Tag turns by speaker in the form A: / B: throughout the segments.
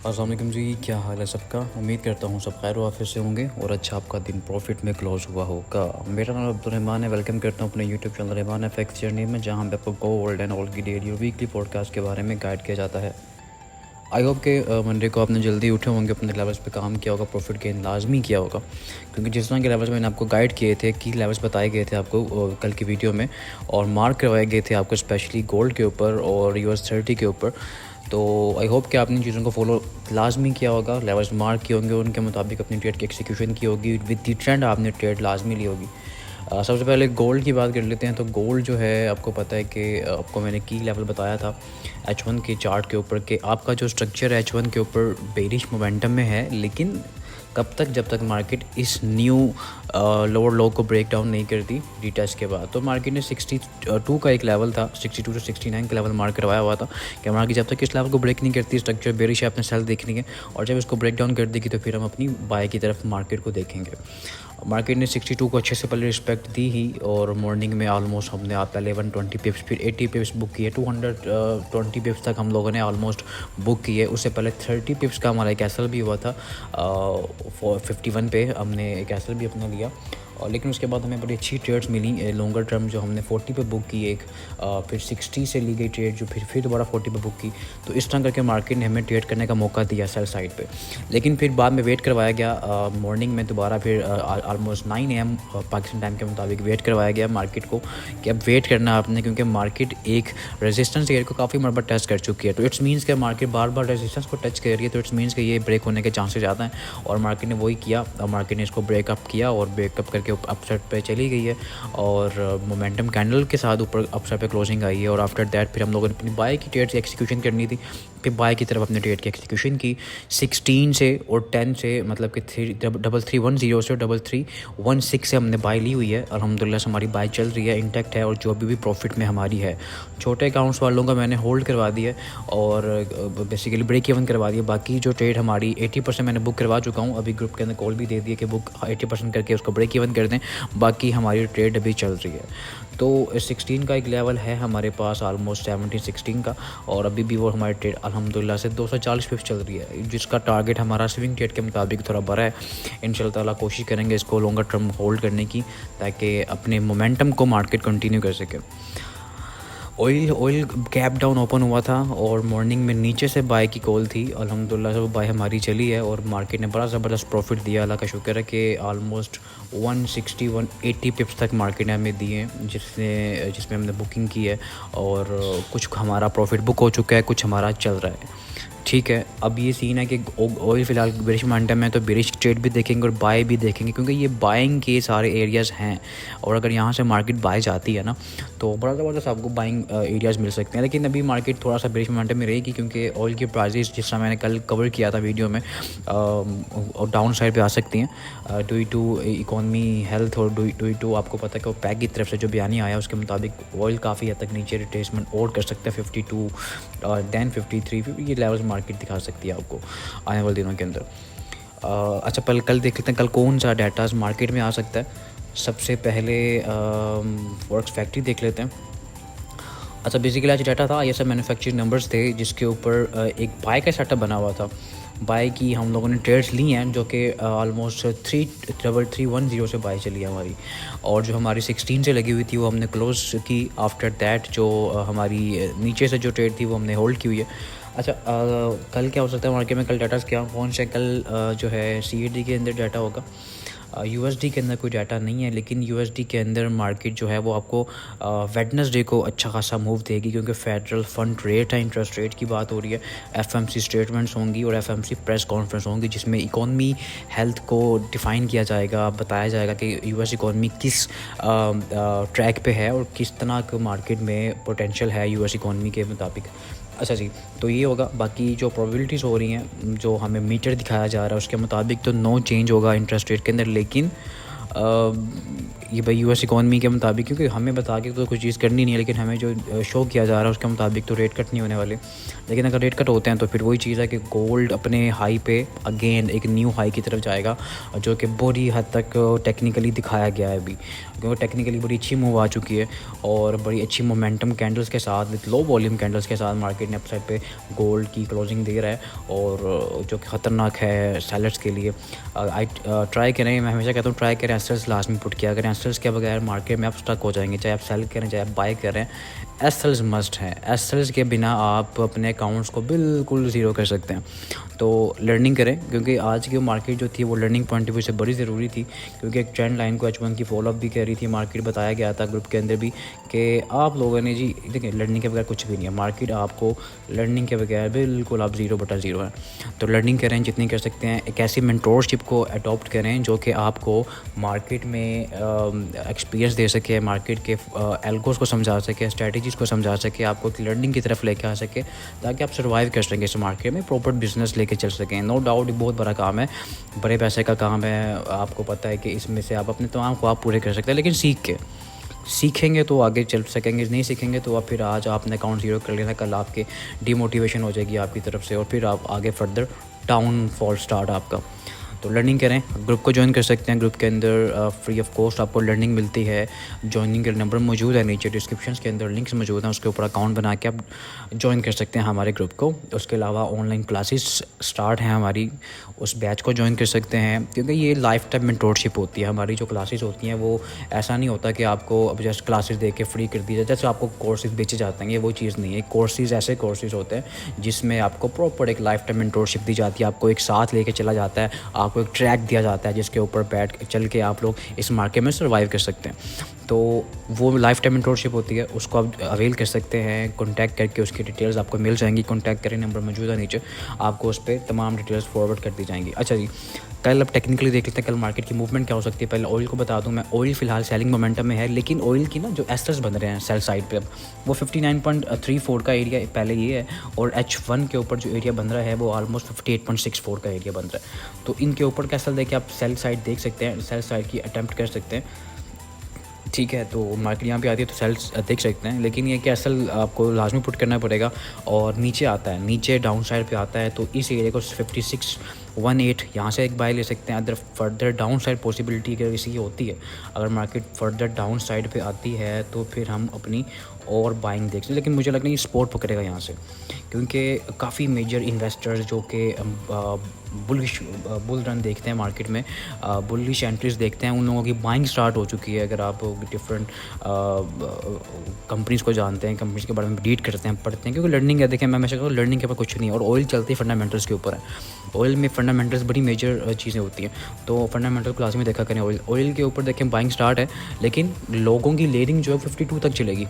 A: अस्सलाम वालेकुम जी, क्या हाल है सबका। उम्मीद करता हूँ सब खैर वाफियत से होंगे और अच्छा आपका दिन प्रॉफिट में क्लोज हुआ होगा। मेरा नाम अब्दुल रहमान है। वेलकम करता हूँ अपने YouTube channel Rahman FX journey में, जहाँ पे आपको गोल्ड एंड ऑल की डेली और वीकली पॉडकास्ट के बारे में गाइड किया जाता है। आई होप के मंडे को आपने जल्दी उठे होंगे, अपने लेवल्स पे काम किया होगा, प्रॉफिट गेन लाजमी किया होगा, क्योंकि जिस तरह के लेवल्स मैंने आपको गाइड किए थे, की लेवल्स बताए गए थे आपको कल की वीडियो में, और मार्क करवाए गए थे आपको स्पेशली गोल्ड के ऊपर और US 30 के ऊपर। तो आई होप कि आपने इन चीज़ों को फॉलो लाजमी किया होगा, लेवल्स मार्क किए होंगे, उनके मुताबिक अपनी ट्रेड की एक्सिक्यूशन की होगी, विद दी ट्रेंड आपने ट्रेड लाजमी ली होगी। सबसे पहले गोल्ड की बात कर लेते हैं। तो गोल्ड जो है, आपको पता है कि आपको मैंने की लेवल बताया था H1 के चार्ट के ऊपर कि आपका जो स्ट्रक्चर है H1 के ऊपर बेरिश मोमेंटम में है, लेकिन कब तक, जब तक मार्केट इस न्यू लोअर लो को ब्रेक डाउन नहीं करती रीटेस्ट के बाद। तो मार्केट ने 62 का एक लेवल था, 62 से 69 का लेवल मार्क करवाया हुआ था कि मार्केट जब तक इस लेवल को ब्रेक नहीं करती, स्ट्रक्चर बेरिश है, अपने सेल देखनी है, और जब इसको ब्रेक डाउन कर देगी तो फिर हम अपनी बाय की तरफ मार्केट को देखेंगे। मार्केट ने 62 को अच्छे से पहले रिस्पेक्ट दी ही, और मॉर्निंग में ऑलमोस्ट हमने आप पहले 120 पिप्स, फिर 80 पिप्स बुक किए, 220 पिप्स तक हम लोगों ने ऑलमोस्ट बुक किए। उससे पहले 30 पिप्स का हमारा एक एसएल भी हुआ था 51 पे, हमने एक एसएल भी अपना लिया। और लेकिन उसके बाद हमें बड़ी अच्छी ट्रेड्स मिली लॉन्गर टर्म, जो हमने 40 पे बुक की एक, फिर 60 से ली गई ट्रेड, जो फिर दोबारा 40 पे बुक की। तो इस तरह करके मार्केट ने हमें ट्रेड करने का मौका दिया सेल साइड पे। लेकिन फिर बाद में वेट करवाया गया मॉर्निंग में दोबारा, फिर ऑलमोस्ट 9 AM पाकिस्तान टाइम के मुताबिक वेट करवाया गया मार्केट को कि अब वेट करना आपने, क्योंकि मार्केट एक रेजिस्टेंस एरिया को काफ़ी मरतबा टच कर चुकी है। तो इट्स मीन्स कि मार्केट बार बार रेजिस्टेंस को टच कर रही है, तो इट्स मीन्स कि ये ब्रेक होने के चांसेस ज़्यादा हैं, और मार्केट ने वही किया। मार्केट ने इसको ब्रेकअप किया और ब्रेकअप करके अपसाइड पे चली गई है, और मोमेंटम कैंडल के साथ ऊपर अपसाइड पे क्लोजिंग आई है। और आफ्टर दैट फिर हम लोगों ने अपनी बाय की ट्रेड एक्सिक्यूशन करनी थी, फिर बाय की तरफ अपने ट्रेड की एक्सिक्यूशन की 16 से और 10 से, मतलब कि 3310 से 3316 से हमने बाय ली हुई है। अल्हम्दुलिल्लाह से हमारी बाय चल रही है, इंटैक्ट है, और जो भी प्रॉफिट में हमारी है। छोटे अकाउंट्स वालों का मैंने होल्ड करवा दिया है और बेसिकली ब्रेक इवन करवा दिया। बाकी जो ट्रेड हमारी 80% मैंने बुक करवा चुका हूँ, अभी ग्रुप के अंदर कॉल भी दे दिया कि बुक 80% करके उसको ब्रेक इवन कर दें, बाकी हमारी ट्रेड अभी चल रही है। तो 16 का एक लेवल है हमारे पास, ऑलमोस्ट 17-16 का, और अभी भी वो हमारी ट्रेड अल्हम्दुलिल्लाह से 240 पिप्स चल रही है, जिसका टारगेट हमारा स्विंग ट्रेड के मुताबिक थोड़ा बड़ा है। इंशाल्लाह ताला कोशिश करेंगे इसको लॉन्गर टर्म होल्ड करने की, ताकि अपने मोमेंटम को मार्केट कंटिन्यू कर सके। ऑयल गैप डाउन ओपन हुआ था, और मॉर्निंग में नीचे से बाय की कॉल थी। अल्हम्दुलिल्लाह से वो बाय हमारी चली है, और मार्केट ने बड़ा ज़बरदस्त प्रॉफिट दिया, अल्लाह का शुक्र है कि ऑलमोस्ट 160-180 पिप्स तक मार्केट ने हमें दिए, जिसमें हमने बुकिंग की है, और कुछ हमारा प्रॉफिट बुक हो चुका है, कुछ हमारा चल रहा है। ठीक है, अब ये सीन है कि ऑयल फ़िलहाल बेरिश मोमेंटम है, तो बेरिश ट्रेड भी देखेंगे और बाय भी देखेंगे, क्योंकि ये बाइंग के सारे एरियाज़ हैं, और अगर यहाँ से मार्केट बाय जाती है ना, तो बड़ा ज़बरदस्त आपको बाइंग एरियाज़ मिल सकते हैं। लेकिन अभी मार्केट थोड़ा सा बेरिश मोमेंटम में रहेगी, क्योंकि ऑयल की प्राइसेस, जिस तरह मैंने कल कवर किया था वीडियो में, डाउन साइड पे आ सकती हैं ड्यू टू इकॉनमी हेल्थ, और ड्यू टू आपको पता है कि पैक की तरफ से जो बयानी आया उसके मुताबिक ऑयल काफ़ी हद तक नीचे रिट्रेसमेंट और कर सकता है 52 दैन 53 ये लेवल्स मार्केट दिखा सकती है आपको आने वाले दिनों के अंदर। अच्छा, पहले कल देख लेते हैं कल कौन सा डाटाज मार्केट में आ सकता है। सबसे पहले फॉरेक्स फैक्ट्री देख लेते हैं। अच्छा, बेसिकली आज डाटा था, ये सब मैन्युफैक्चरिंग नंबर्स थे, जिसके ऊपर एक बाय का सेटअप बना हुआ था। बाय की हम लोगों ने ट्रेड्स ली हैं, जो कि ऑलमोस्ट 3310 से बाय चली है हमारी, और जो हमारी 16 से लगी हुई थी वो हमने क्लोज की। आफ्टर दैट जो हमारी नीचे से जो ट्रेड थी वो हमने होल्ड की हुई है। अच्छा, कल क्या हो सकता है मार्केट में, कल डाटा क्या कौन सा, कल जो है CAD के अंदर डाटा होगा। USD के अंदर कोई डाटा नहीं है, लेकिन USD के अंदर मार्केट जो है वो आपको वेडनेसडे को अच्छा खासा मूव देगी, क्योंकि फेडरल फंड रेट है, इंटरेस्ट रेट की बात हो रही है, FMC स्टेटमेंट्स होंगी और FMC प्रेस कॉन्फ्रेंस होंगी, जिसमें इकॉनमी हेल्थ को डिफ़ाइन किया जाएगा, बताया जाएगा कि US इकॉनमी किस ट्रैक पे है और किस तरह के मार्केट में पोटेंशियल है US इकॉनमी के मुताबिक। अच्छा जी, तो ये होगा। बाकी जो प्रोबेबिलिटीज़ हो रही हैं, जो हमें मीटर दिखाया जा रहा है उसके मुताबिक तो नो चेंज होगा इंटरेस्ट रेट के अंदर, लेकिन ये भाई यूएस इकॉनमी के मुताबिक, क्योंकि हमें बता के तो कुछ चीज़ करनी नहीं है, लेकिन हमें जो शो किया जा रहा है उसके मुताबिक तो रेट कट नहीं होने वाले। लेकिन अगर रेट कट होते हैं तो फिर वही चीज़ है कि गोल्ड अपने हाई पे अगेन एक न्यू हाई की तरफ जाएगा, जो कि बुरी हद तक टेक्निकली दिखाया गया है अभी, क्योंकि टेक्निकली बड़ी अच्छी मूव आ चुकी है और बड़ी अच्छी मोमेंटम कैंडल्स के साथ विद लो वॉल्यूम कैंडल्स के साथ मार्केट ने अपसाइड पे गोल्ड की क्लोजिंग दे रहा है, और जो कि ख़तरनाक है सेलर्स के लिए। ट्राई करें, मैं हमेशा कहता हूँ ट्राई करें एसेल्स लास्ट में पुट किया करें। एसेल्स के बगैर मार्केट में आप स्टक हो जाएंगे, चाहे आप सेल करें चाहे आप बाय करें। एसेल्स मस्ट हैं, एसेल्स के बिना आप अपने अकाउंट्स को बिल्कुल ज़ीरो कर सकते हैं। तो लर्निंग करें, क्योंकि आज की मार्केट जो थी वो लर्निंग पॉइंट ऑफ व्यू से बड़ी ज़रूरी थी, क्योंकि एक ट्रेंड लाइन को H1 की फॉलोअप भी कह रही थी मार्केट। बताया गया था ग्रुप के अंदर भी कि आप लोगों ने जी देखिए लर्निंग के बगैर कुछ भी नहीं है, मार्केट आपको लर्निंग के बगैर बिल्कुल आप 0/0 हैं। तो लर्निंग करें जितनी कर सकते हैं, एक ऐसी मेंटोरशिप को अडॉप्ट करें जो कि आपको मार्केट में एक्सपीरियंस दे सके, मार्केट के एल्गोस को समझा सके, स्ट्रेटजीज़ को समझा सके, आपको लर्निंग की तरफ लेके आ सके, ताकि आप सर्वाइव कर सकें इस मार्केट में, प्रॉपर बिजनेस लेके चल सकें। नो डाउट ये बहुत बड़ा काम है, बड़े पैसे का काम है, आपको पता है कि इसमें से आप अपने तमाम ख्वाब पूरे कर सकते हैं, लेकिन सीखेंगे तो आगे चल सकेंगे, नहीं सीखेंगे तो आप फिर आज आपने अकाउंट ज़ीरो कर लेना, कल आपके डीमोटिवेशन हो जाएगी आपकी तरफ से, और फिर आप आगे फर्दर डाउनफॉल स्टार्ट आपका। तो लर्निंग करें, ग्रुप को ज्वाइन कर सकते हैं, ग्रुप के अंदर फ्री ऑफ कॉस्ट आपको लर्निंग मिलती है। ज्वाइनिंग का नंबर मौजूद है नीचे डिस्क्रिप्शन के अंदर, लिंक्स मौजूद हैं, उसके ऊपर अकाउंट बना के आप ज्वाइन कर सकते हैं हमारे ग्रुप को। उसके अलावा ऑनलाइन क्लासेस स्टार्ट हैं हमारी, उस बैच को ज्वाइन कर सकते हैं, क्योंकि ये लाइफ टाइम मेंटोरशिप होती है। हमारी जो क्लासेस होती हैं वो ऐसा नहीं होता कि आपको अब जस्ट क्लासेस दे के फ्री कर दी जाए, जैसे आपको कोर्सेज बेचे जाते हैं, ये वो चीज़ नहीं है। कोर्सेज ऐसे कोर्सेज होते हैं जिसमें आपको प्रॉपर एक लाइफ टाइम मेंटोरशिप दी जाती है, आपको एक साथ लेके चला जाता है, आपको एक ट्रैक दिया जाता है जिसके ऊपर बैठ चल के आप लोग इस मार्केट में सर्वाइव कर सकते हैं। तो वो लाइफ टाइम मेंटोरशिप होती है, उसको आप अवेल कर सकते हैं। कॉन्टैक्ट करके उसकी डिटेल्स आपको मिल जाएंगी, कॉन्टैक्ट करें, नंबर मौजूद है नीचे, आपको उस पर तमाम डिटेल्स फॉरवर्ड कर दी जाएंगी। अच्छा जी, कल अब टेक्निकली देख लेते हैं कल मार्केट की मूवमेंट क्या हो सकती है। पहले ऑयल को बता दूं मैं, ऑयल फिलहाल सेलिंग मोमेंटम में है, लेकिन ऑयल की ना जो एस्टर्स बन रहे हैं सेल साइड पे, अब वो 59.34 का एरिया पहले ये है, और H1 के ऊपर जो एरिया बन रहा है वो ऑलमोस्ट 58.64 का एरिया बन रहा है। तो इनके ऊपर कैसल देके आप सेल साइड देख सकते हैं, सेल साइड की अटैम्प्ट कर सकते हैं, ठीक है। तो मार्केट यहाँ पे आती है तो सेल्स देख सकते हैं, लेकिन ये कि असल आपको लाजमी पुट करना पड़ेगा। और नीचे आता है, नीचे डाउन साइड पे आता है, तो इस एरिया को 5618 यहाँ से एक बाय ले सकते हैं। Other further down side possibility अगर इसी होती है, अगर मार्केट फर्दर डाउन साइड पे आती है तो फिर हम अपनी और बाइंग देख सकते हैं, लेकिन मुझे लगता है ये स्पोर्ट पकड़ेगा यहाँ से, क्योंकि काफ़ी मेजर इन्वेस्टर्स जो कि बुल रन देखते हैं मार्केट में, बुलिश एंट्रीज देखते हैं, उन लोगों की बाइंग स्टार्ट हो चुकी है। अगर आप डिफरेंट कंपनीज़ को जानते हैं, कंपनीज़ के बारे में रीड करते हैं, पढ़ते हैं, क्योंकि लर्निंग है, देखिए मैं हमेशा कहता हूँ लर्निंग के ऊपर कुछ नहीं है, और ऑयल चलती है फंडामेंटल्स के ऊपर है। ऑयल में फंडामेंटल्स बड़ी मेजर चीज़ें होती हैं, तो फंडामेंटल क्लास में देखा करें। ऑयल के ऊपर देखें बाइंग स्टार्ट है, लेकिन लोगों की लेयरिंग जो है 52 तक चलेगी,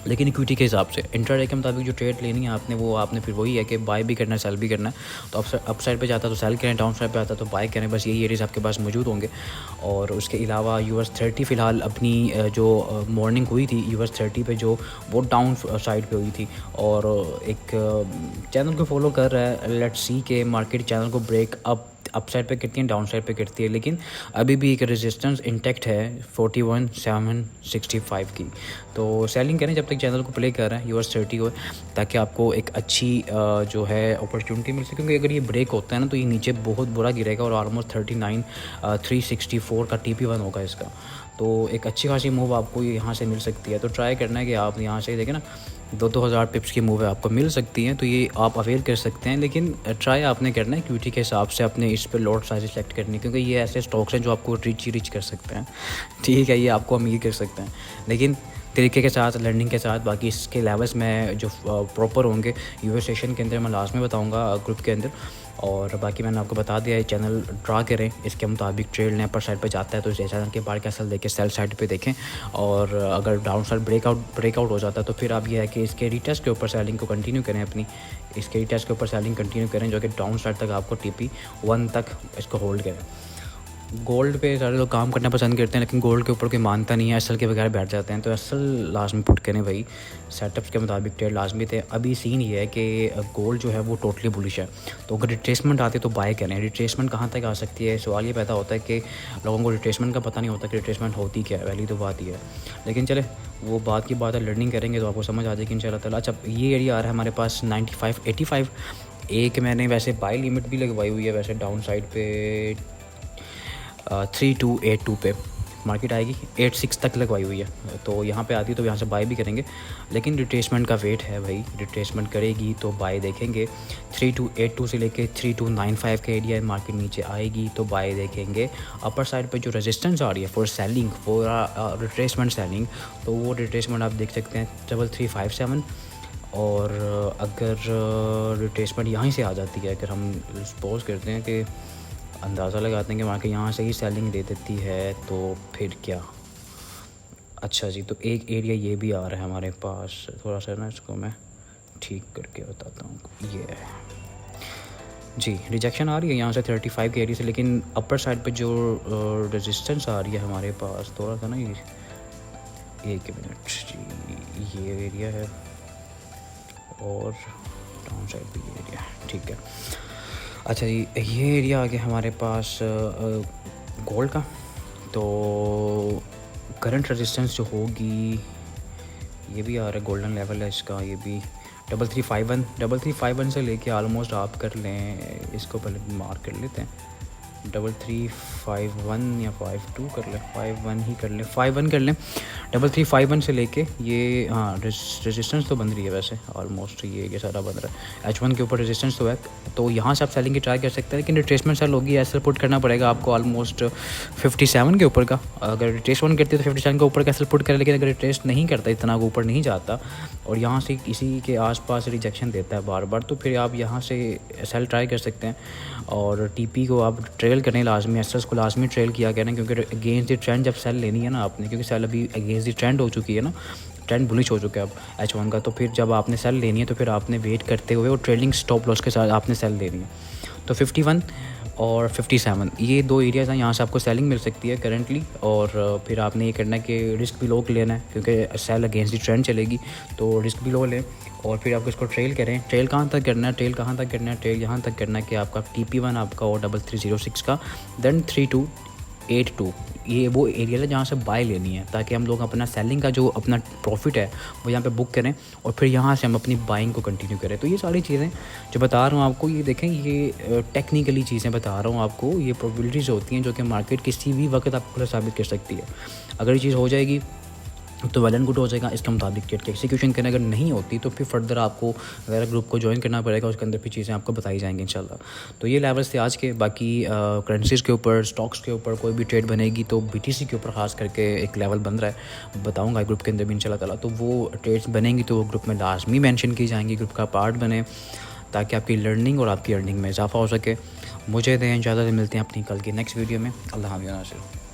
A: लेकिन इक्विटी के हिसाब से इंट्राडे के मुताबिक जो ट्रेड लेनी है आपने, वो आपने फिर वही है कि बाय भी करना है, सेल भी करना है। तो अप साइड पे जाता है तो सेल करें, डाउन साइड पे आता है तो बाय करें, बस यही एरियाज आपके पास मौजूद होंगे। और उसके अलावा US30 फ़िलहाल अपनी जो मॉर्निंग हुई थी US30 पे, जो वो डाउन साइड पे हुई थी, और एक चैनल को फॉलो कर रहा है। लेट्स सी के मार्केट चैनल को ब्रेक अप साइड पे करती है, डाउन साइड पे करती है, लेकिन अभी भी एक रेजिस्टेंस इंटैक्ट है 41,765 की। तो सेलिंग करें जब तक चैनल को प्ले कर रहे हैं US30 को, ताकि आपको एक अच्छी जो है अपॉर्चुनिटी मिल सके, क्योंकि अगर ये ब्रेक होता है ना तो ये नीचे बहुत बुरा गिरेगा, और ऑलमोस्ट 39,364 का TP1 होगा इसका। तो एक अच्छी खासी मूव आपको यहाँ से मिल सकती है। तो ट्राई करना है कि आप यहाँ से देखें ना, 2-2 हज़ार पिप्स की मूव है आपको मिल सकती हैं, तो ये आप अवेल कर सकते हैं, लेकिन ट्राई आपने करना है क्यूटी के हिसाब से अपने इस पर लॉट साइज सेलेक्ट करनी, क्योंकि ये ऐसे स्टॉक्स हैं जो आपको रिच कर सकते हैं, ठीक है, ये आपको अमीर कर सकते हैं, लेकिन तरीके के साथ, लर्निंग के साथ। बाकी इसके लेवल्स में जो प्रॉपर होंगे US सेशन के अंदर मैं लास्ट में बताऊंगा ग्रुप के अंदर। और बाकी मैंने आपको बता दिया है, चैनल ड्रा करें, इसके मुताबिक ट्रेड ने अपर साइड पे जाता है तो इस चैनल के बाहर कैसल देखें, सेल साइड पे देखें, और अगर डाउन साइड ब्रेकआउट हो जाता है तो फिर आप ये है कि इसके रीटेस्ट के ऊपर सेलिंग को कंटिन्यू करें, अपनी इसके रीटेस्ट के ऊपर सेलिंग कंटिन्यू करें, जो कि डाउन साइड तक आपको TP1 तक इसको होल्ड करें। गोल्ड पे सारे लोग काम करना पसंद करते हैं, लेकिन गोल्ड के ऊपर कोई मानता नहीं है, असल के बगैर बैठ जाते हैं। तो असल लाजमी पुट करें भाई, सेटअप्स के मुताबिक ट्रेड लाजमी थे। अभी सीन ये है कि गोल्ड जो है वो टोटली बुलिश है, तो अगर रिट्रेसमेंट आती है तो बाय करें। रिट्रेसमेंट कहाँ तक आ सकती है, सवाल ये पैदा होता है कि लोगों को रिट्रेसमेंट का पता नहीं होता कि रिट्रेसमेंट होती क्या है, पहली तो बात ये है। लेकिन चले वो बात की बात है, लर्निंग करेंगे तो आपको समझ आ जाएगी इंशाल्लाह ताला। अच्छा, ये एरिया आ रहा है हमारे पास 95 85। एक मैंने वैसे बाय लिमिट भी लगवाई हुई है वैसे डाउन साइड पे 3282 पे मार्केट आएगी, 86 तक लगवाई हुई है, तो यहाँ पे आती है तो यहाँ से बाय भी करेंगे। लेकिन रिट्रेसमेंट का वेट है भाई, रिट्रेसमेंट करेगी तो बाय देखेंगे। 3282 से लेके 3295 के एरिया मार्केट नीचे आएगी तो बाय देखेंगे। अपर साइड पे जो रेजिस्टेंस आ रही है for selling, for retracement selling, तो वो रिट्रेसमेंट आप देख सकते हैं 3357। और अगर रिट्रेसमेंट यहीं से आ जाती है, अगर हम सपोज करते हैं कि अंदाज़ा लगाते हैं कि मार्केट यहाँ से ही सेलिंग दे देती है, तो फिर क्या। अच्छा जी, तो एक एरिया ये भी आ रहा है हमारे पास, थोड़ा सा ना इसको मैं ठीक करके बताता हूँ। ये है जी, रिजेक्शन आ रही है यहाँ से 35 के एरिया से, लेकिन अपर साइड पे जो रेजिस्टेंस आ रही है हमारे पास, थोड़ा सा ना ये 1 मिनट जी, ये एरिया है और डाउन साइड पे ये एरिया, ठीक है। अच्छा जी, ये एरिया आ गया हमारे पास गोल्ड का। तो करंट रेजिस्टेंस जो होगी, ये भी आ रहा है, गोल्डन लेवल है इसका, ये भी 3351 से लेके ऑलमोस्ट आप कर लें इसको, पहले मार्क कर लेते हैं 3351 या 52 कर लें, 51 ही कर लें, 51 कर लें। 3351 से लेके ये हाँ रेजिस्टेंस तो बन रही है वैसे ऑलमोस्ट, ये सारा बन रहा है। H1 के ऊपर रेजिस्टेंस तो है, तो यहाँ से आप सेलिंग की ट्राई कर सकते हैं, लेकिन रिट्रेसमेंट सेल होगी, ऐसे पुट करना पड़ेगा आपको ऑलमोस्ट 57 के ऊपर का। अगर रिट्रेसमेंट करती है तो 57 के ऊपर का सेल पुट करें, लेकिन अगर रिट्रेस नहीं करता, इतना ऊपर नहीं जाता और यहाँ से इसी के आसपास रिजेक्शन देता है बार बार, तो फिर आप यहाँ से सेल ट्राई कर सकते हैं। और टीपी को आप ट्रेल करें लाजमी, एसएस को लाजमी ट्रेल किया करें, क्योंकि अगेंस्ट द ट्रेंड जब सेल लेनी है ना आपने, क्योंकि सेल अभी अगेंस्ट द ट्रेंड हो चुकी है ना, ट्रेंड बुलिश हो चुका है अब H1 का, तो फिर जब आपने सेल लेनी है तो फिर आपने वेट करते हुए और ट्रेलिंग स्टॉप लॉस के साथ आपने सेल लेनी है। तो 51 और 57 ये दो एरियाज़ हैं, यहाँ से आपको सेलिंग मिल सकती है करंटली। और फिर आपने ये करना है कि रिस्क भी लो लेना है, क्योंकि सेल अगेंस्ट दी ट्रेंड चलेगी, तो रिस्क भी लो लें। और फिर आपको इसको ट्रेल करें। ट्रेल कहाँ तक करना है, ट्रेल कहाँ तक करना है, ट्रेल यहाँ तक करना है कि आपका TP1 आपका और 3306 का, देन 3282 ये वो एरिया है जहाँ से बाय लेनी है, ताकि हम लोग अपना सेलिंग का जो अपना प्रॉफिट है वो यहाँ पे बुक करें और फिर यहाँ से हम अपनी बाइंग को कंटिन्यू करें। तो ये सारी चीज़ें जो बता रहा हूँ आपको, ये देखें, ये टेक्निकली चीज़ें बता रहा हूँ आपको, ये प्रोबेबिलिटीज़ होती हैं जो कि मार्केट किसी भी वक्त आपको साबित कर सकती है। अगर ये चीज़ हो जाएगी तो वेल एंड गुड हो जाएगा, इसके मुताबिक ट्रेड की एक्सिक्यूशन करें। अगर नहीं होती तो फिर फर्दर आपको वगैरह ग्रुप को ज्वाइन करना पड़ेगा, उसके अंदर भी चीज़ें आपको बताई जाएंगी इंशाल्लाह। तो ये लेवल्स थे आज के। बाकी करेंसीज़ के ऊपर, स्टॉक्स के ऊपर कोई भी ट्रेड बनेगी तो BTC के ऊपर ख़ास करके एक लेवल बन रहा है, बताऊँगा ग्रुप के अंदर भी इंशाल्लाह ताला। तो वो ट्रेड्स बनेंगी तो वो ग्रुप में लाजमी मैंशन की जाएंगी, ग्रुप का पार्ट बने, ताकि आपकी लर्निंग और आपकी अर्निंग में इजाफा हो सके। मुझे दें इजाज़त, मिलते हैं अपनी कल की नेक्स्ट वीडियो में। अल्लाह हाफ़िज़।